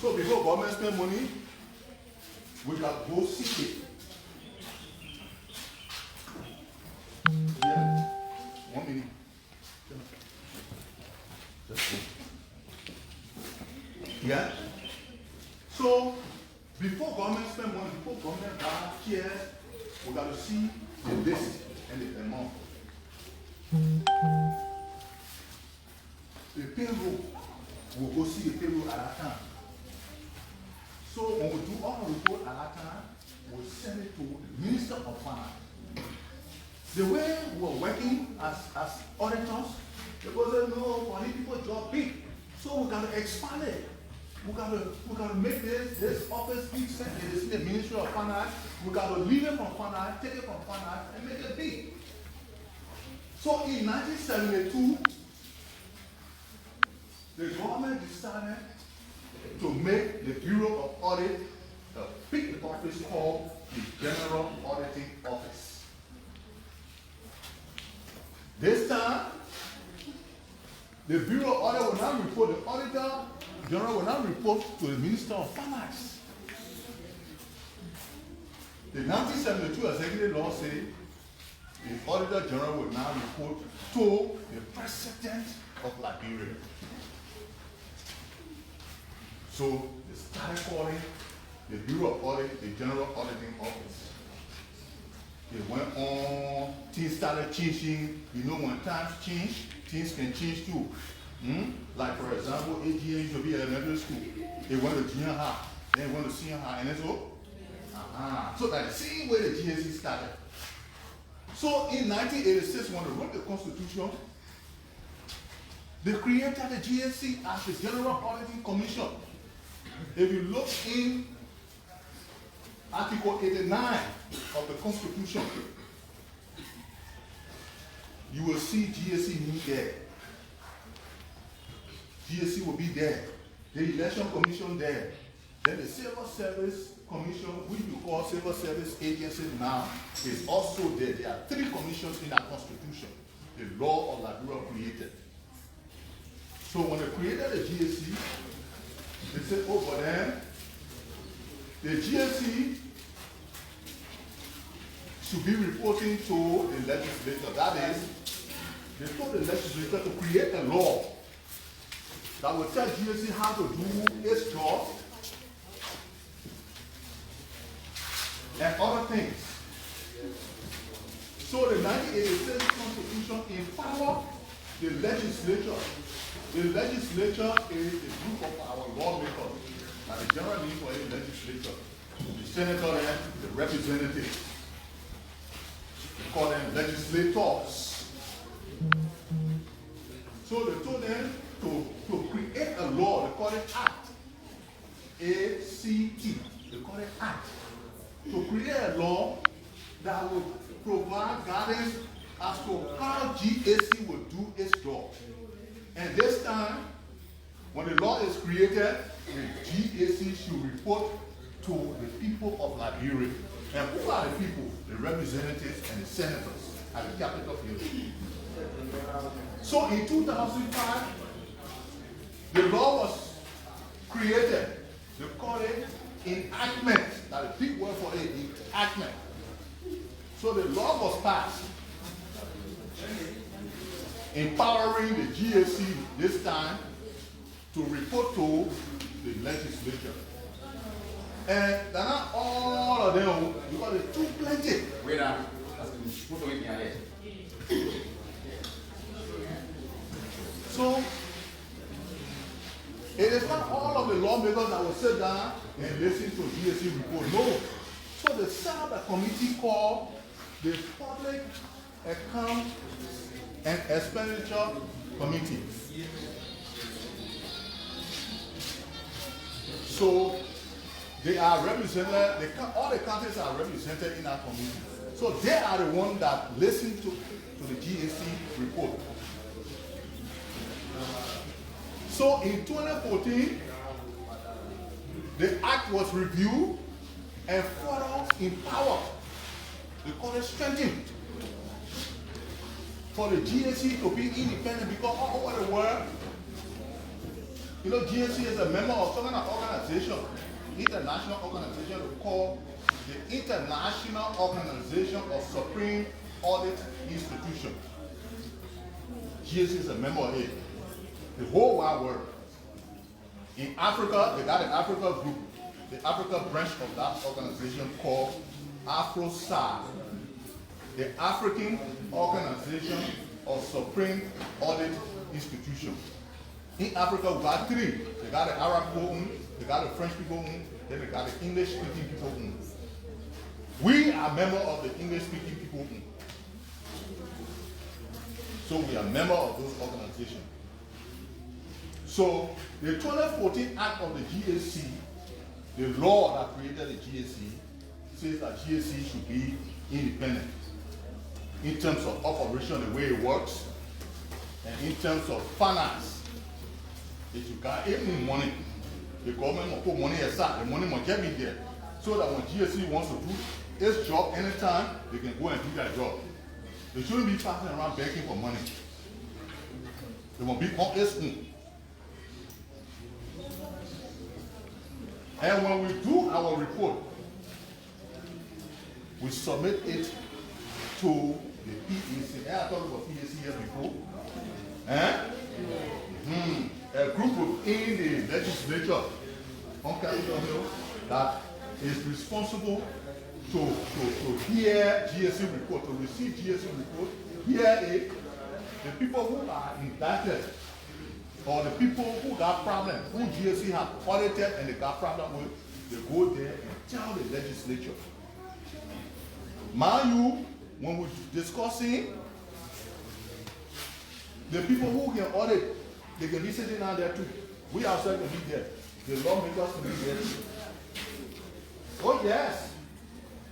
So before government spend money, we can go seek it. Yeah. 1 minute. Just go. Yeah. So before government spend money, before government buy shares, we got to see the list and the amount. The payroll, we'll go see the payroll at that time. So when we do all the report at that time, we'll send it to the Minister of Finance. The way we're working as auditors, because no money people job big. So we gotta expand it. We gotta make this office big center. It's in the Ministry of Finance. We gotta leave it from finance, take it from finance, and make it big. So in 1972, the government decided to make the Bureau of Audit a big office called the General Auditing Office. This time, the Bureau of Audit will now report, the Auditor General will now report to the Minister of Finance. The 1972 Executive Law says the Auditor General will now report to the President of Liberia. So they started calling the Bureau of Audit the General Auditing Office. It went on, things started changing. You know, when times change, things can change too. Like for example, AGM used to be elementary school. It went to junior high, then it went to senior high, and then so. So that the same way the GSC started. So in 1986, when they wrote the Constitution, they created the GSC as the General Auditing Commission. If you look in Article 89 of the Constitution, you will see GSC need there. GSC will be there. The Election Commission there. Then the Civil Service Commission, which we call Civil Service Agency now, is also there. There are 3 commissions in our Constitution. The law of Liberia created. So when they created the GSC, they said, oh, for them, the GSC should be reporting to the legislature. That is, they told the legislature to create a law that will tell GSC how to do its job and other things. So the 1986 Constitution empowered the legislature. The legislature is a group of our lawmakers, and the general name for a legislature. The senator and the representatives. We call them legislators. So they told them to create a law, they call it Act. A-C-T. They call it Act. To create a law that will provide guidance as to how GAC will do its job. And this time, when the law is created, the GAC should report to the people of Liberia. And who are the people? The representatives and the senators at the Capitol Hill. So in 2005, the law was created. They call it enactment. That's a big word for it, enactment. So the law was passed, empowering the GAC this time to report to the legislature. And they're not all of them, because it's too plenty. Wait up. So it is not all of the lawmakers that will sit down and listen to GSC report. No. So they set up a committee called the Public Account and Expenditure Committee. So they are represented, all the countries are represented in our committee. So they are the ones that listen to the GSC report. So in 2014, the act was reviewed and further empowered. They call it strengthened for the GSC to be independent, because all over the world, You know, GSC is a member of some kind of organization, international organization called the International Organization of Supreme Audit Institutions. GSC is a member of it. The whole wide world. In Africa, they got an Africa group, the Africa branch of that organization called AfroSAR, the African Organization of Supreme Audit Institutions. In Africa, we got three. They got the Arab people, they got the French people, then they got the English-speaking people. We are members of the English-speaking people. So we are members of those organizations. So the 2014 Act of the GSC, the law that created the GSC, says that GSC should be independent in terms of operation, the way it works, and in terms of finance. If you got any money, the government will put money aside, the money must get me there, so that when GSC wants to do its job anytime, they can go and do their job. They shouldn't be passing around begging for money. They must be on its own. And when we do our report, we submit it to the PAC. I talked about PAC here before. A group within the legislature on Capitol Hill that is responsible to hear GSC report, to receive GSC report, hear it. The people who are indicted or the people who got problems, who GSC have audited and they got problem with, they go there and tell the legislature. Mind you, when we're discussing, the people who can audit, they can be sitting down there too. We ourselves can be there. The lawmakers can be there too. Oh yes,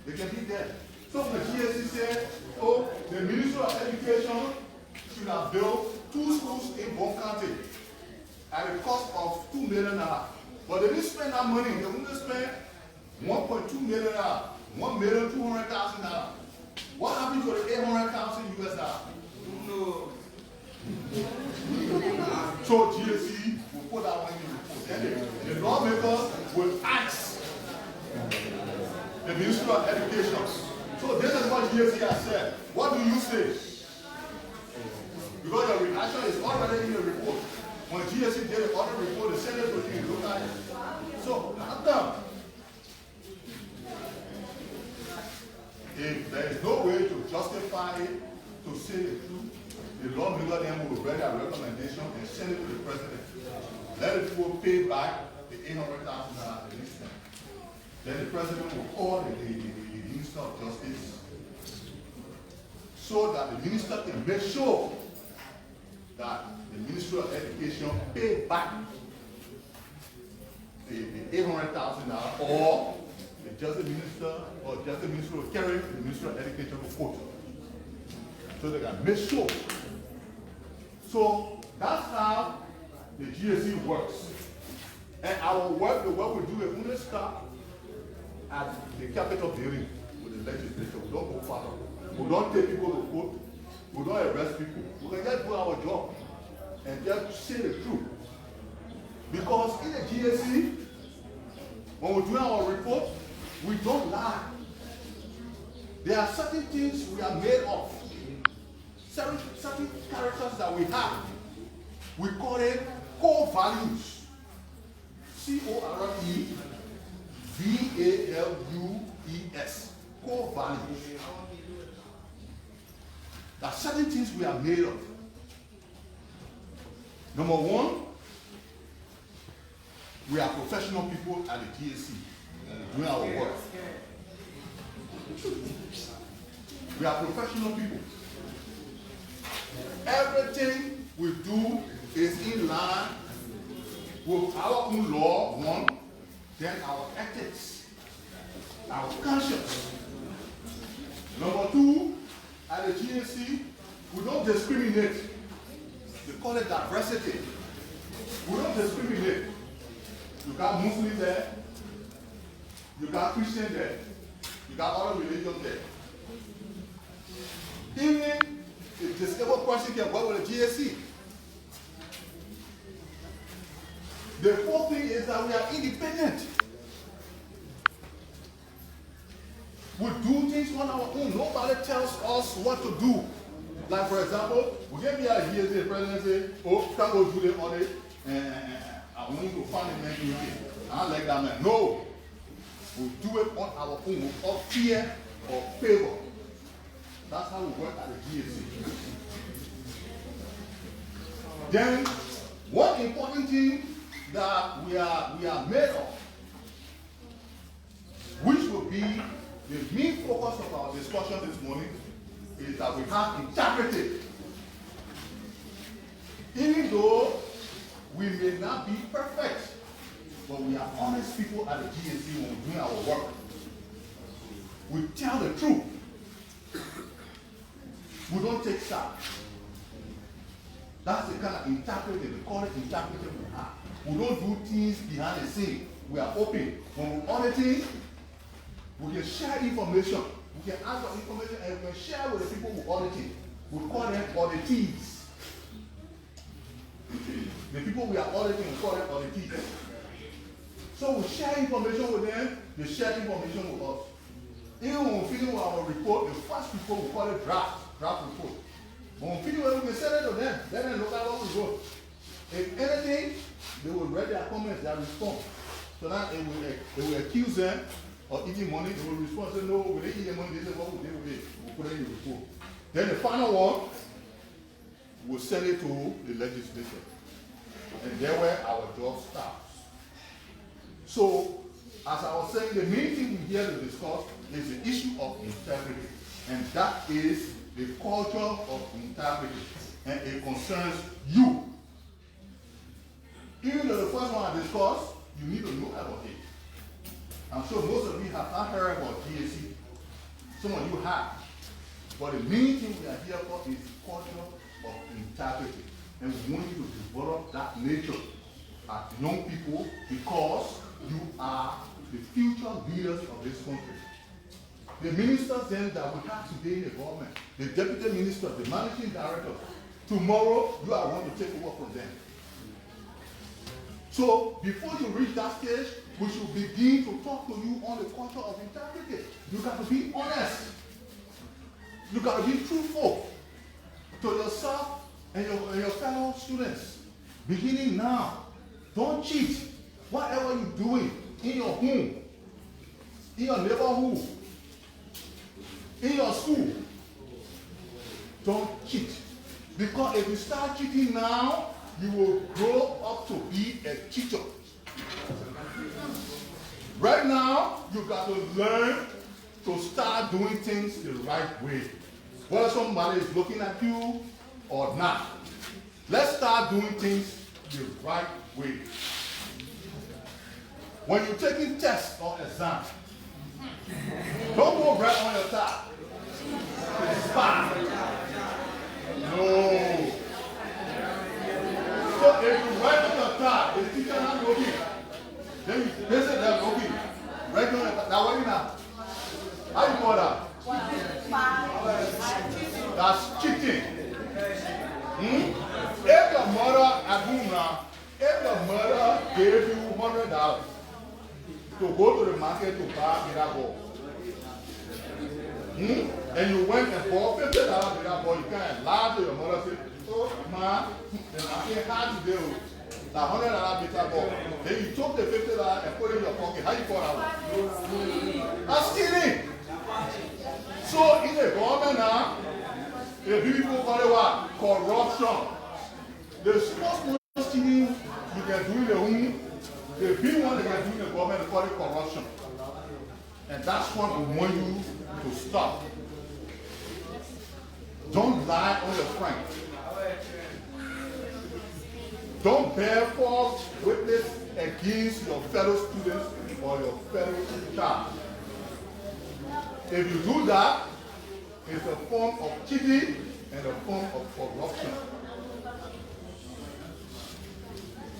they can be there. So the GSC said, oh, the Ministry of Education should have built 2 schools in one county at a cost of $2 million. But they didn't spend that money. They only spent $1.2 million, $1,200,000. What happened to the $800,000 US? No. So GSC will put that one in the report. Then the lawmakers will ask the Ministry of Education. So this is what GSC has said. What do you say? Because your reaction is already in the report. When GSC did the audit report, they sent it to you. Look at it. So, after, if there is no way to justify it, to say the truth, the lawmaker then will write a recommendation and send it to the president. Let it go pay back the $800,000 at the instant. Then the president will call the Minister of Justice so that the minister can make sure that the Ministry of Education pay back the $800,000 or the Justice Minister or Justice Minister will carry the Ministry of Education to court. So they can make sure. So that's how the GSC works. And our work, the work we do is only start at the Capitol building with the legislature. We don't go further. We don't take people to court. We don't arrest people. We can just do our job and just say the truth. Because in the GSC, when we do our report, we don't lie. There are certain things we are made of. Certain characters that we have. We call it core values. COREVALUES. Core values. There are certain things we are made of. Number one, we are professional people at the GSC doing our work. We are professional people. Everything we do is in line with our own law, one, then our ethics, our conscience. Number two, at the GSC, we don't discriminate. They call it diversity. We don't discriminate. You got Muslims there, you got Christians there, you got other religions there. Even a disabled person can work with the GSC. The whole thing is that we are independent. We do things on our own. Nobody tells us what to do. Like for example, we get me out here, the president say, oh, can't go do the audit, and I want you to find a man doing it. I don't like that man. No. We do it on our own without fear or favor. That's how we work at the GSC. Then, one important thing that we are made of, which will be the main focus of our discussion this morning, is that we have integrity. Even though we may not be perfect, but we are honest people at the GSC when we do our work. We tell the truth. We don't take sides. That's the kind of integrity, we call it integrity we have. We don't do things behind the scene. We are open. When we audit things, we can share information. We can ask for information and we can share with the people who audit it. We call them auditees. The people we are auditing, we call them auditees. So we share information with them, they share information with us. Even when we finish with our report, the first report we call it draft report. When we finish with it, we send it to them, let them look at what we wrote. If anything, they will read their comments, their response. So that they will accuse them of eating money, they will respond, say, no, we didn't eat the money, they say, what we did with it? We'll put it in the report. Then the final one, we'll send it to the legislature. And there where our job starts. So, as I was saying, the main thing we here to discuss is the issue of integrity. And that is the culture of integrity. And it concerns you. Even though the first one I discussed, you need to know about it. I'm sure most of you have not heard about GSC. Some of you have. But the main thing we are here for is the culture of integrity. And we want you to develop that nature as young people because you are the future leaders of this country. The ministers then that we have today in the government, the deputy minister, the managing director, tomorrow you are going to take over from them. So before you reach that stage, we should begin to talk to you on the culture of integrity. You got to be honest. You got to be truthful to yourself and your fellow students. Beginning now, don't cheat. Whatever you're doing in your home, in your neighborhood, in your school, don't cheat. Because if you start cheating now, you will grow up to be a teacher. Right now, you got to learn to start doing things the right way. Whether somebody is looking at you or not. Let's start doing things the right way. When you're taking tests or exams, don't go right on your top. Spot. No. So if you write on your top, the teacher not looking. Then you visit them looking. Right on your top. Now what is that? How you call that? That's cheating. If your mother at home now, if your mother gave you $100 to go to the market to buy that ball, and you went and bought $50 with that ball, you can't lie to your mother and say, oh, ma, the market had to do that $100 with that ball. Then you took the $50 and put it in your pocket. How you call that one? That's stealing. So in the government now, the people call it what? Corruption. The small stealing you can do in the home, the big one they can do in the government, they call it corruption. And that's what we want you to stop. Don't lie on your friend. Don't bear false witness against your fellow students or your fellow child. If you do that, it's a form of cheating and a form of corruption.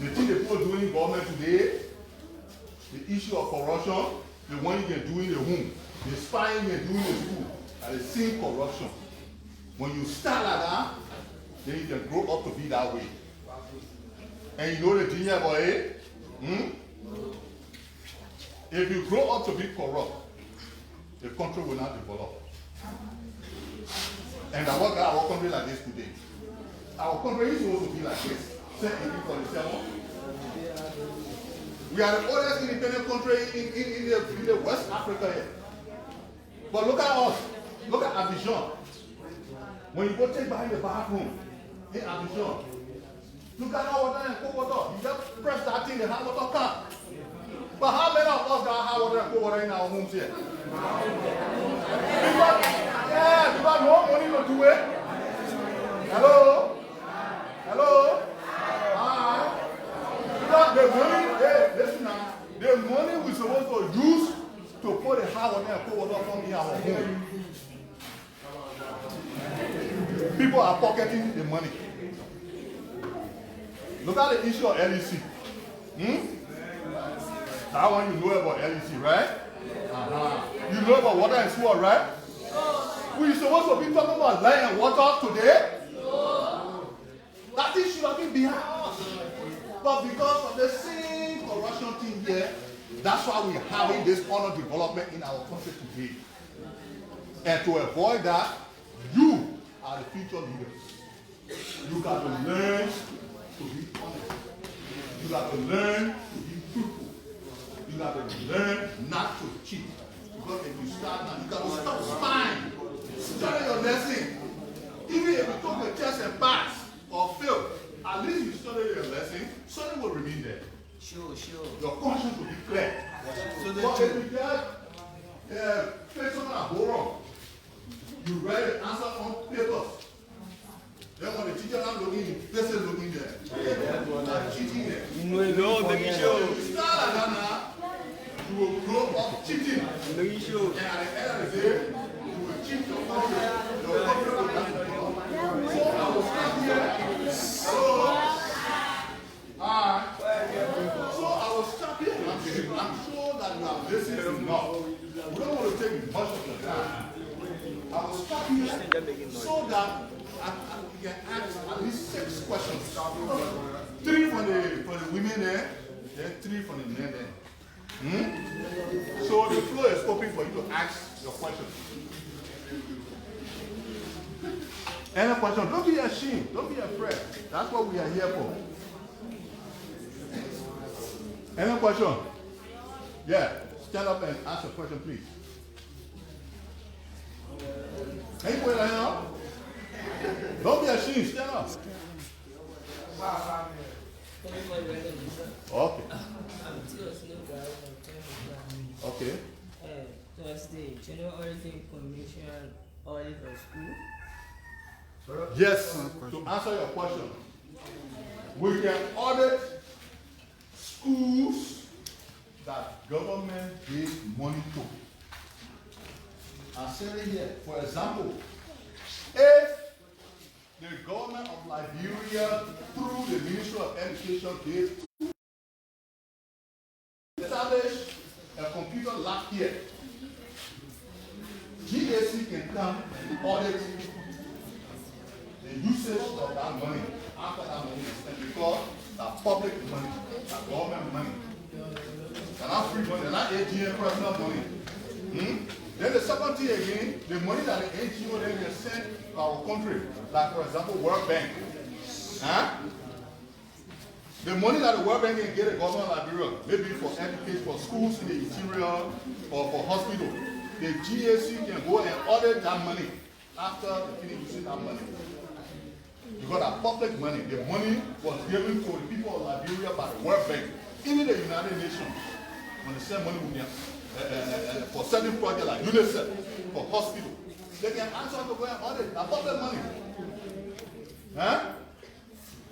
The thing the people doing in government today, the issue of corruption, the one you can do in the home, the spying you can do in the school, and the same corruption. When you start like that, then you can grow up to be that way. And you know the thing about it, Hmm? If you grow up to be corrupt, the country will not develop. And that's what got our country like this today. Our country is supposed to be like this. 1847. We are the oldest independent country in the West Africa here. But look at us. Look at Abidjan. When you go take behind the bathroom in Abidjan, look at hot water and cold water. You just press that thing, the hot water come. But how many of us got hot water and cold water in our homes here? Because no money to do it. Hello? Hello? Hi. Because the money, hey, listen now, the money we're supposed to use to put the hot water and cold water from in our home. People are pocketing the money. Look at the issue of LEC. That one you know about LEC, right? You know about water and sewer, right? We're supposed to be talking about land and water today. That thing should have been behind us. But because of the same corruption thing here, that's why we're having this underdevelopment in our country today. And to avoid that, you are the future leaders. You got to learn to be honest. You got to learn to be truthful. You got to learn not to cheat. Because if you start now, you got to stop spying. Study your lesson. Even if you took the test and pass or fail, at least you study your lesson, something will remain there. Sure. Your conscience will be clear. But if you get play someone at go wrong, you write the answer on papers. Then when the teacher is looking, the person looking there. That's cheating there. No, make it show. If you start like that now, you will grow up cheating. Make it show. And at the end of the day, you will cheat your country. Your country will not develop. So I will start here. Hello? Alright. So I will stop here. I'm sure that you have listened enough. We don't want to take much of your time. I will stop here so that you can ask at least 6 questions. 3 for the women there, then 3 for the men there. So the floor is open for you to ask your questions. Any question? Don't be ashamed. Don't be afraid. That's what we are here for. Any question? Yeah. Stand up and ask a question, please. Anybody right now? Don't be ashamed. Stand up. Okay. Okay. Does the General Auditing Commission audit the school? Yes. To answer your question, we can audit schools that government gives money to. I said it here. For example, if the government of Liberia, through the Ministry of Education, gave established a computer lab here, GAC can come and audit the usage of that money after that money is spent, because that's public money, that's government money. They're not free money, they're not AGM personal money. Then the second thing again, the money that the NGO then can send to our country, like for example World Bank. The money that the World Bank can get the government of Liberia, maybe for education, for schools in the interior, or for hospital, the GAC can go and audit that money after they finish using that money. Because that public money, the money was given to the people of Liberia by the World Bank, even the United Nations, when they send money for certain projects like UNICEF, for hospital, they can answer to go and audit that public money.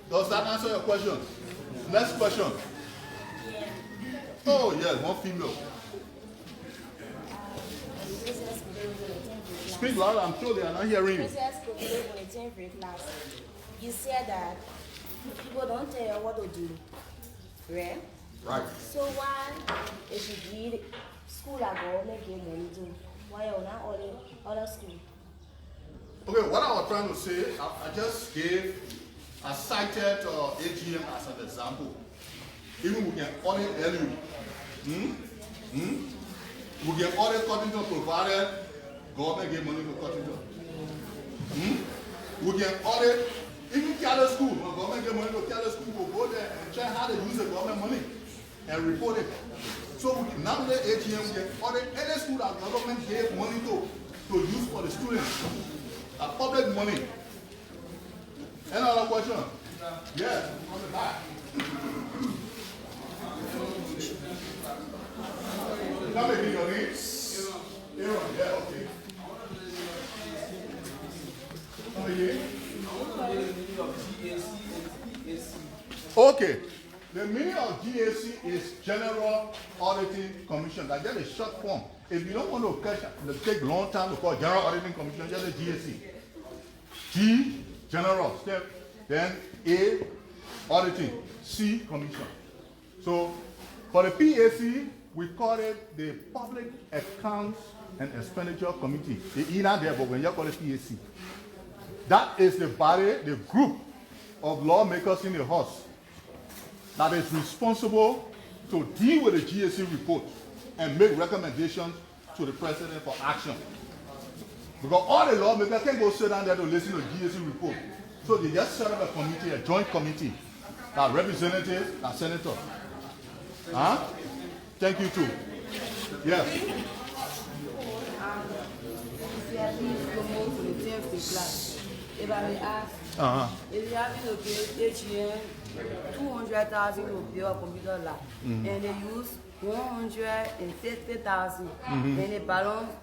Does that answer your question? Next question. Oh yes, one female. Speak louder, I'm sure they are not hearing you. You said that people don't tell you what to do, right? Right. So why if you give school a government give money to, why you not other school? Okay, what I was trying to say, I just gave, I cited AGM as an example. Even we can audit LU. We can audit Cottington provided government gave money to Cottington. We can audit even Catholic school. When government gave money to Catholic school, we'll go there and check how they use the government money and report it. So we can, now the AGM, we can audit any school that government gave money to use for the students. Public money. Any other question? Yes, on the back. Come again, your name? Aaron, yeah, okay. Come again. Okay. The meaning of GAC is General Auditing Commission. That's just a short form. If you don't want to catch it take a long time to call General Auditing Commission, just a GAC. G, General, step. Then A, Auditing. C, Commission. So for the PAC, we call it the Public Accounts and Expenditure Committee. The E not there, but when you call it PAC. That is the body, the group of lawmakers in the House that is responsible to deal with the GAC report and make recommendations to the president for action. Because all the lawmakers can't go sit down there to listen to the GAC report. So they just set up a committee, a joint committee, that representatives and senators. Huh? Thank you too. Yes. If you have been promoted to the 10th class, if I may ask, if you have been to pay AGM 200,000 to pay a computer lab, and they use 150,000, and the balance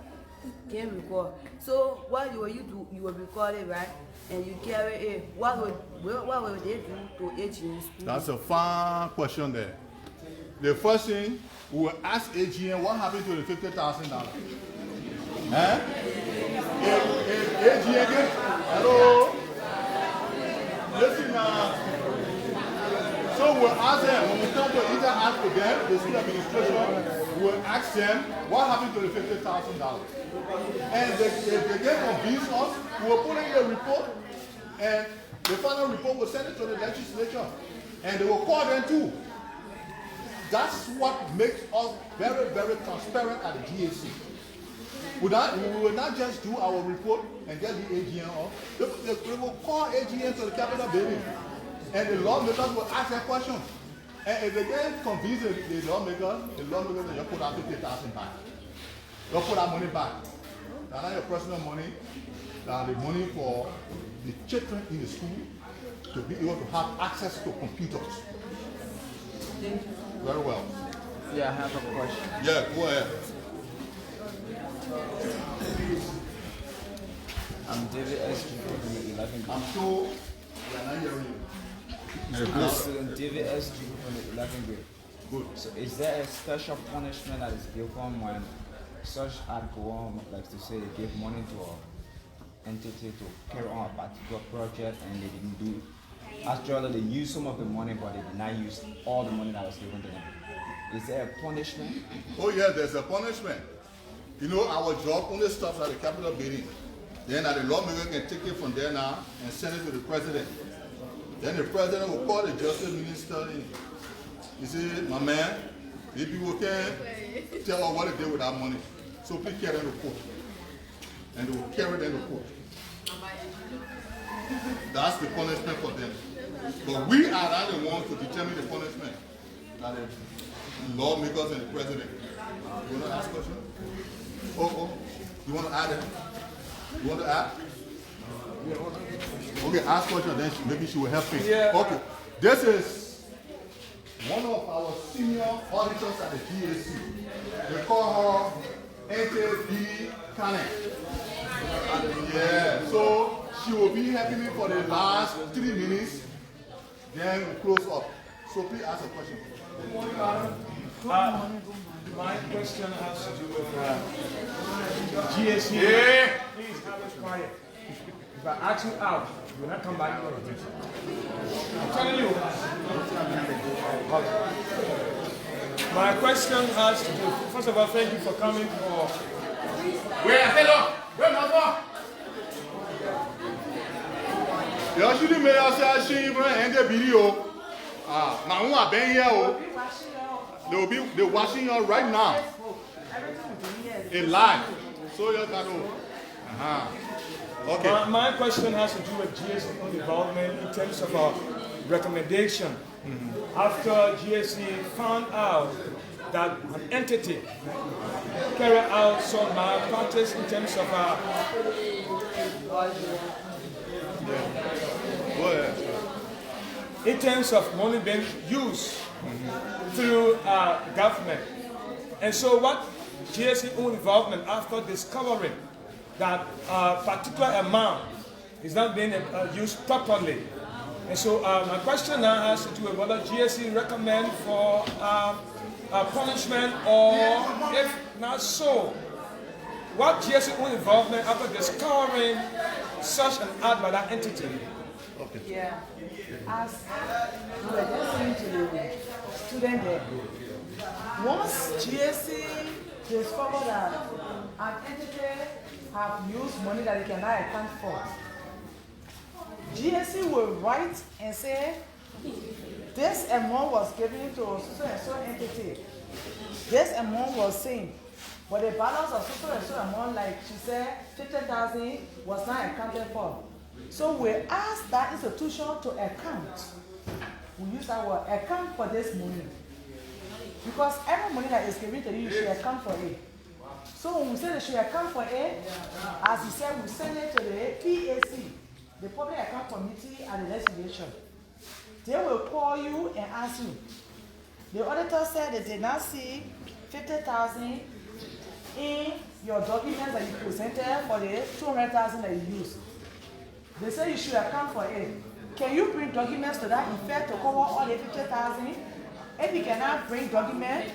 can record. So what will you do? You will record it, right? And you carry it. What will they do to AGM school? That's a fine question there. The first thing, we will ask AGM what happened to the $50,000. Huh? If AGM gets, hello? Listen now. So we'll ask them, when we come to either ask for them, the school administration, we'll ask them what happened to the $50,000. And if they get convinced us, we'll put in a report, and the final report will send it to the legislature, and they will call them too. That's what makes us very, very transparent at the GAC. We will not just do our report and get the AGM off. We will call AGM to the Capitol building, and the lawmakers will ask their questions. And if they get convinced, the lawmakers will just put out $50,000 back. They'll put that money back. That's not your personal money. That's the money for the children in the school to be able to have access to computers. Very well. Yeah, I have a question. Yeah, go ahead. I'm David S. from the 11th grade. I'm sure we are not hearing you. I'm student David S. from the 11th grade. Good. So is there a special punishment that is given when such act go on, like to say they give money to an entity to carry on a particular project and they didn't do it? Actually, they used some of the money, but they did not use all the money that was given to them. Is there a punishment? Oh yeah, there's a punishment. You know, our job only stops at the Capitol building. Then the lawmaker can take it from there now and send it to the president. Then the president will call the justice minister in. He said, my man, these people can't tell us what they did with that money. So please carry them to court. And they will carry them to court. That's the punishment for them. But we are not the ones to determine the punishment. That the lawmakers and the president. You want to ask a question? Oh, you want to add it? You want to add? Okay, ask question, then maybe she will help me. Yeah. Okay, this is one of our senior auditors at the GAC. They call her NTB Cannon. Yeah, so she will be helping me for the last 3 minutes. Then we close up. So please ask a question. My question has to do with GAC. Yeah. Please have it quiet. If I ask you out, you will not come back here. I'm telling you. My question has to do. First of all, thank you for coming for. Hello. Where my boy? You should make us see even end the video. My own have been here. Oh. They're watching you right now. In live. So you can know. Okay. My question has to do with GSC involvement in terms of our recommendation. After GSC found out that an entity carried out some malpractice in terms of in terms of money being used through government. And so what GSC involvement after discovering that a particular amount is not being used properly. And so my question now has to do with whether GSC recommend for punishment, or if not so, what GSC involvement after discovering such an act by that entity? Okay. Yeah, as we were just saying to the student there, once GSC discovered that an entity have used money that they cannot account for, GSC will write and say, this amount was given to so and so entity. This amount was seen, but the balance of so and so amount, like she said, 50,000 was not accounted for. So we ask that institution to account. We use that word, account for this money. Because every money that is given to you, you should account for it. So when we say they should account for it, as you said, we send it to the PAC, the Public Account Committee and the legislation. They will call you and ask you. The auditor said they did not see 50,000 in your documents that you presented for the 200,000 that you used. They say you should account for it. Can you bring documents to that effect to cover all the 50,000? If you cannot bring documents,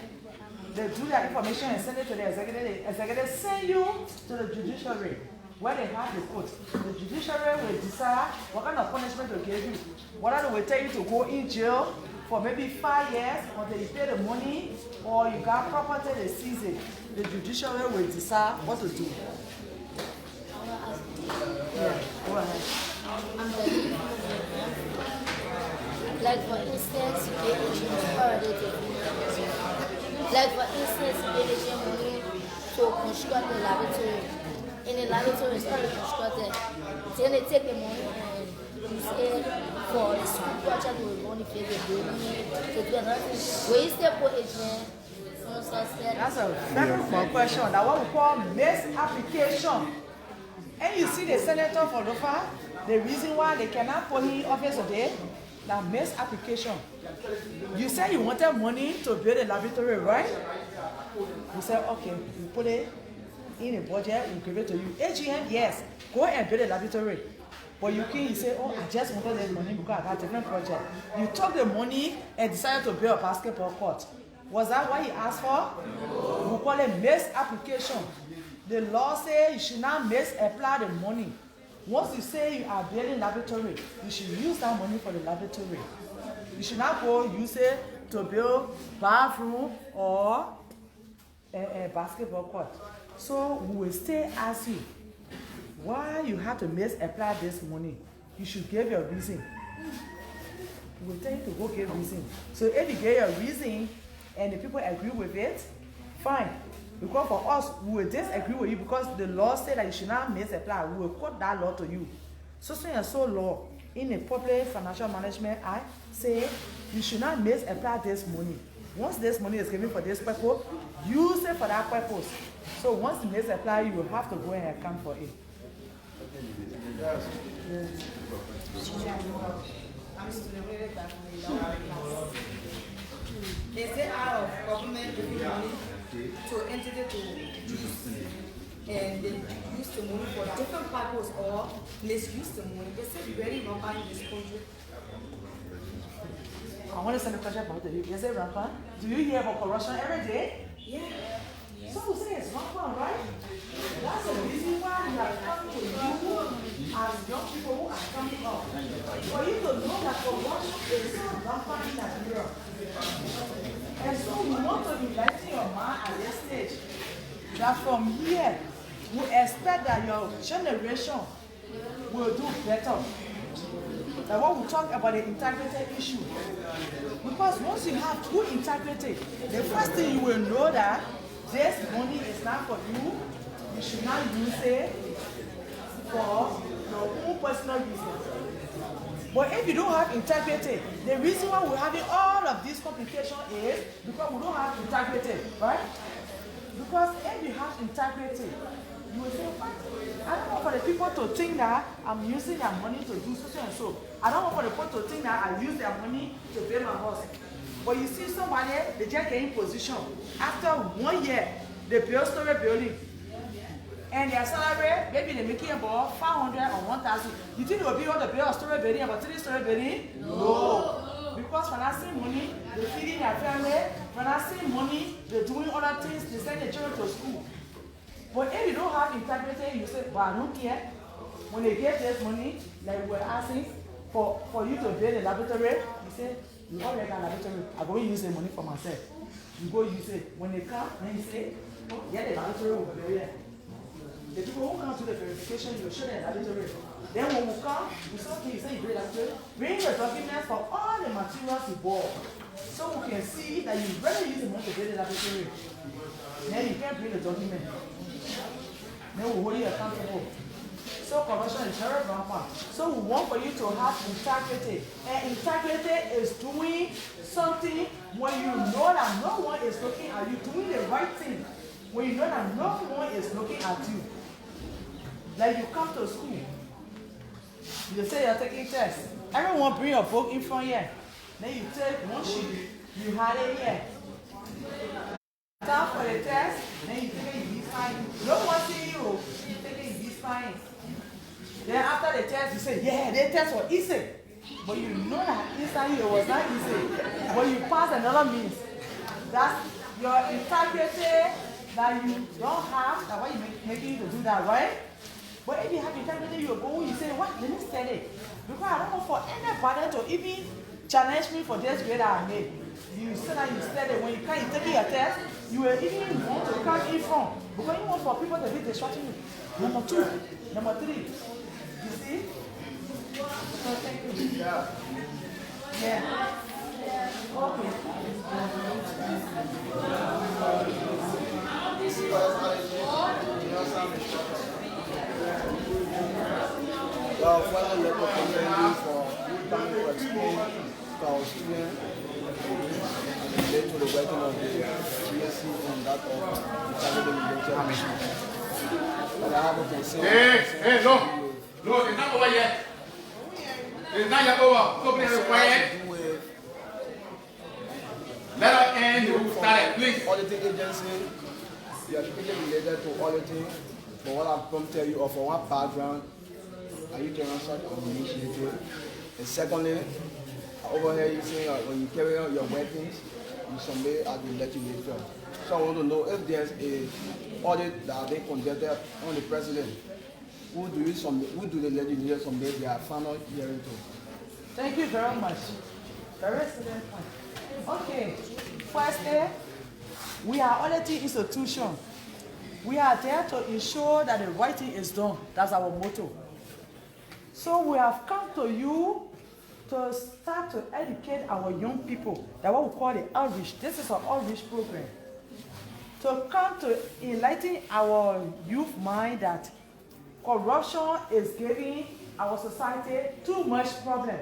they do that information and send it to the executive. The executive send you to the judiciary where they have the court. The judiciary will decide what kind of punishment to give you. Whether they will tell you to go in jail for maybe 5 years until you pay the money, or you got property they seize it. The judiciary will decide what to do. Yeah, go ahead. Like for instance, you pay auditing. Like for instance, you pay money to construct the laboratory. In the laboratory, it's already constructed. Then they take the money and use it for the school project. We want to pay the building to do another thing. Will you still put it there? That's a very good question. That what we call misapplication. And you see the senator for Lofa, the reason why they cannot put him in office today, that misapplication. You said you wanted money to build a laboratory, right? You said, okay, you put it in a budget, we give it to you. AGM, yes, go and build a laboratory. But you can't say, oh, I just wanted the money because I got a different project. You took the money and decided to build a basketball court. Was that what he asked for? We call it misapplication. The law says you should not misapply the money. Once you say you are building laboratory, you should use that money for the laboratory. You should not go use it to build bathroom or a basketball court. So we will still ask you why you have to misapply this money. You should give your reason. We will tell you to go give reason. So if you give your reason and the people agree with it, fine. Because for us, we will disagree with you because the law said that you should not misapply. We will quote that law to you. So and so law in the Public Financial Management Act say you should not misapply this money. Once this money is given for this purpose, use it for that purpose. So once you misapply, you will have to go and account for it. They say out of government giving money to entity to use, and they use the money for different purposes or misuse the money. They say very rampant in this country. I want to send a question back to you. They say rampant. Do you hear about corruption every day? Yeah. So we say it's rampant, right? That's the reason why we are coming to you as young people who are coming up. For you to know that corruption is so rampant in Nigeria. And so we want to enlighten your mind at this stage that from here, we expect that your generation will do better. that when we talk about the integrity issue, because once you have good integrity, the first thing you will know that this money is not for you. You should not use it for your own personal business. But if you don't have integrity, the reason why we're having all of these complications is because we don't have integrity, right? Because if you have integrity, you will say, what? I don't want for the people to think that I'm using their money to do so and so. I don't want for the people to think that I use their money to pay my house. But you see somebody, they just get in position. After 1 year, they build story building. And their salary, maybe they're making about 500 or 1,000. You think they will be able to build a story building, about 3 story building? No. Because when I see money, they're feeding their family. When I see money, they're doing other things. They send their children to school. But if you don't have integrity, you say, well, I don't care. When they get this money, like we're asking for you to build a laboratory, you say, you already got a laboratory. I'm going to use the money for myself. You go use it. When they come, then you say, oh, yeah, the laboratory will be there. The people who come to the verification, you show them the laboratory. Then when we come, you say, okay, you say you build a laboratory, bring the documents for all the materials you bought. So we can see that you really use the money to build a laboratory. Then you can bring the document. Then we hold you accountable. So corruption is very rampant. So we want for you to have integrity. And integrity is doing something when you know that no one is looking at you, doing the right thing. When you know that no one is looking at you. Like you come to school, you say you're taking tests. Everyone bring your book in front here. Then you take one sheet, you had it here. Time for the test, then you take it in this time. No one see you, you take it in this time. Then after the test, you say, yeah, the test was easy. But you know that inside you it was not easy. But you pass another means. That's your integrity that you don't have. That's why you making you to do that, right? But if you have integrity, you go, you say, what? Let me study. Because I don't want for anybody to even challenge me for this grade I made. You say that you study. When you can't take your test, you will even want to come in front. Because you want for people to be distracting you. Number 2, number 3. You see? So thank you. Yeah. Okay. Well, final letter commending for trying to explain to our students and relate to the working of the GSC and that of the Charity Mission. But I have a concern. Hey, no, it's not over yet. It's not yet over. So please be quiet. Let us end. We will start it, please. Auditing agency, you are strictly related to auditing. For what I've come to tell you, or for what background are you carrying such an initiative? And secondly, over here you say when you carry out your workings, you submit at the legislature. So I want to know if there's a audit that they conducted on the president. Who do the legislators submit their final hearing to? Thank you very much. Very excellent point. Okay, firstly, we are auditing institution. We are there to ensure that the right thing is done. That's our motto. So we have come to you to start to educate our young people. That's what we call the outreach. This is our outreach program. To come to enlighten our youth mind that corruption is giving our society too much problem.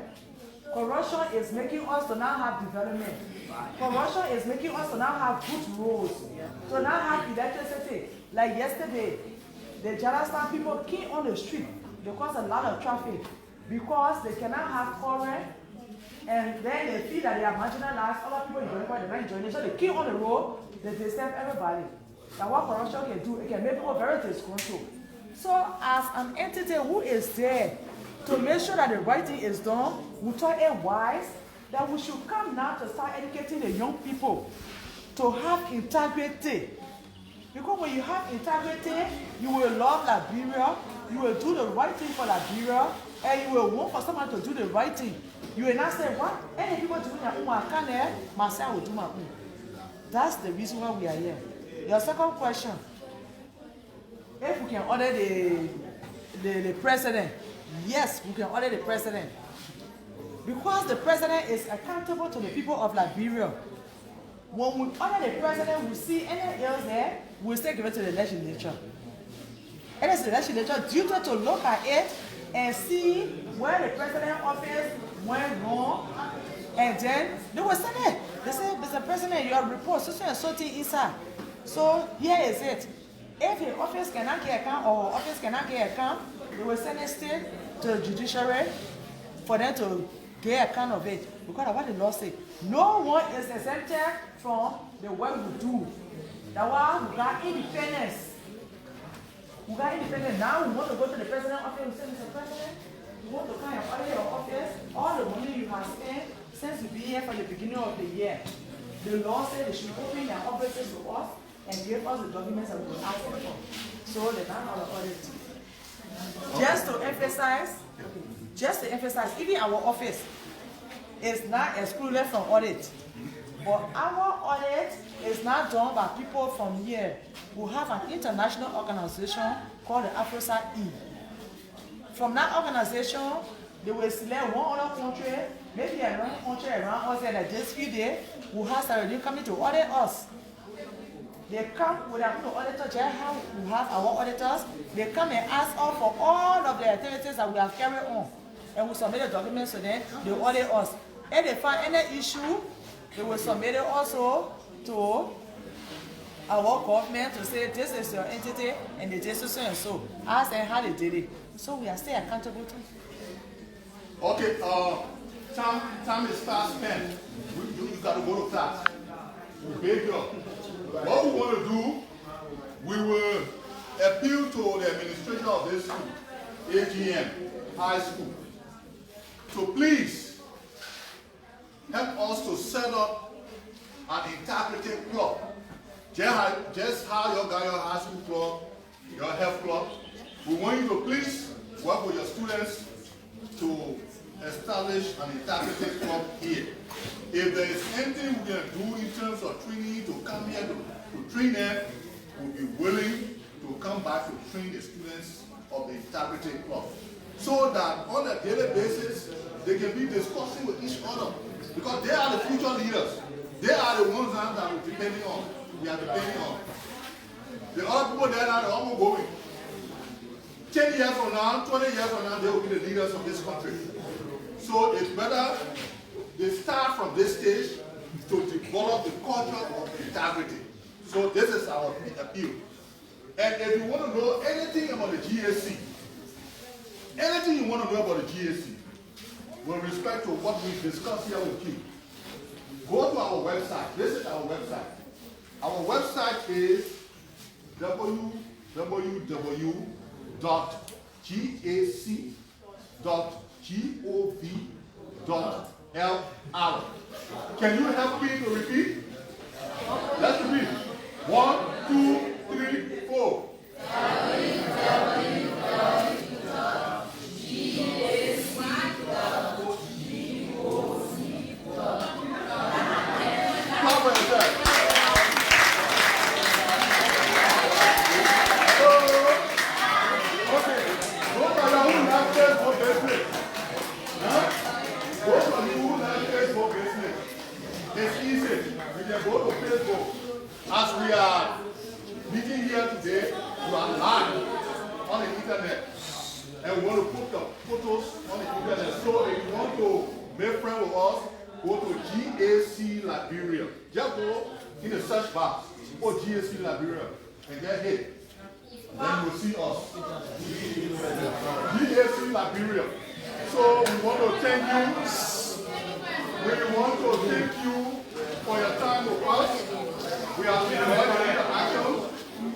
Corruption is making us to not have development. Corruption is making us to not have good roads, to not have electricity. Like yesterday, the Charleston people came on the street. They caused a lot of traffic because they cannot have current, and then they feel that they are marginalized. Other people enjoy it, they're not enjoying it. So they came on the road, they disturb everybody. That's what corruption can do. It can make people very disgruntled. So as an entity who is there to make sure that the right thing is done, we thought it wise that we should come now to start educating the young people to have integrity. Because when you have integrity, you will love Liberia, you will do the right thing for Liberia, and you will want for someone to do the right thing. You will not say, what? Any people doing their own, I can't, myself will do my own. That's the reason why we are here. Your second question, if we can order the president, yes, we can order the president. because the president is accountable to the people of Liberia. When we honor the president, we see anything else there, we'll still give it to the legislature. It is the legislature duty to look at it and see where the president office went wrong, and then they will send it. They say, Mr. President, your report, so and so thing inside. So here is it. If the office cannot get account or office cannot get account, they will send it straight to the judiciary for them to get account of it. Because of what the law says, no one is exempted from the work we do. That's why we got independence. We got independence. Now we want to go to the president's office and say, Mr. President, we want to come and audit your office. All the money you have spent since you've been here from the beginning of the year. The law said they should open their offices to us and give us the documents that we will ask them for. So they're not our audit. Just to emphasize, even our office is not excluded from audit. But our audit is not done by people from here. We have an international organization called the AfroSat-E. From that organization, they will select one other country, maybe another country around us that just few days, who has already coming to audit us. They come with our auditor, just how we have our auditors. They come and ask us for all of the activities that we have carried on. And we submit the documents to them, they audit us. If they find any issue, they will submit it also to our government to say this is your entity and they did so and so. Ask them how they did it. So we are still accountable to. Okay, time is fast spent. You got to go to class. We beg you. What we want to do, we will appeal to the administration of this school, AGM, high school. So please, help us to set up an interpretive club. Just how you got your high school club, your health club. We want you to please work with your students to establish an interpretive club here. If there is anything we can do in terms of training to come here to train them, we'll be willing to come back to train the students of the interpretive club. So that on a daily basis, they can be discussing with each other. Because they are the future leaders. They are the ones that we're depending on. We are depending on. The other people there are almost going. 10 years from now, 20 years from now, they will be the leaders of this country. So it's better they start from this stage to develop the culture of integrity. So this is our appeal. And if you want to know anything about the GAC, anything you want to know about the GAC, with respect to what we discussed here with you, go to our website. Visit our website. Our website is www.gac.gov.lr. Can you help me to repeat? Let's repeat. 1, 2, 3, 4. It's easy. We can go to Facebook. As we are meeting here today, we are live on the internet. And we want to put the photos on the internet. So if you want to make friends with us, go to GAC Liberia. Just go in the search box, put GAC Liberia, and get hit. Then you'll see us. GAC Liberia. So we want to thank you. We want to thank you for your time with us. We have enjoyed the interaction.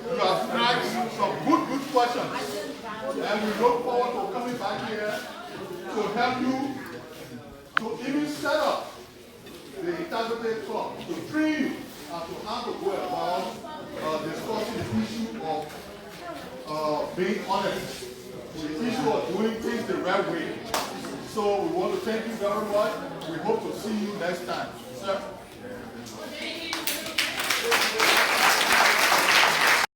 You have asked some good questions. And we look forward to coming back here to help you to even set up the interpretive club, to train you and to how to go about discussing the issue of being honest, the issue of doing things the right way. So we want to thank you very much. We hope to see you next time. Sir?